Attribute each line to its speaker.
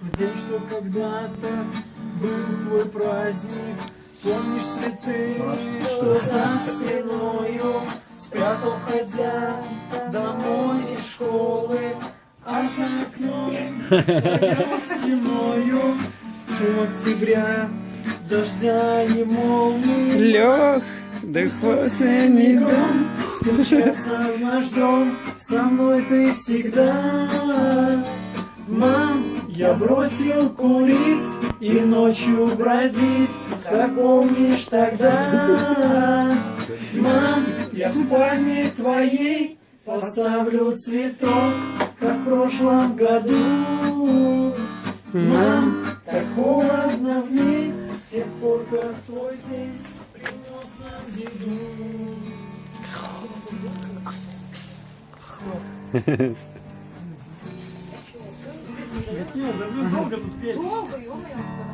Speaker 1: В день, что когда-то был твой праздник. Помнишь цветы, что за спиною спрятал, ходя домой из школы, а за окном стоял стеною шум октября, дождя и молнии.
Speaker 2: Лег, да осенний дом,
Speaker 1: Стучаться в наш дом, со мной ты всегда. Мам, я бросил курить и ночью бродить, как помнишь тогда. Мам, я в спальне твоей поставлю цветок, как в прошлом году. Мам, так холодно в ней, с тех пор, как твой день принес нам беду. Нет, да долго тут петь.
Speaker 3: Долго, ё-моё.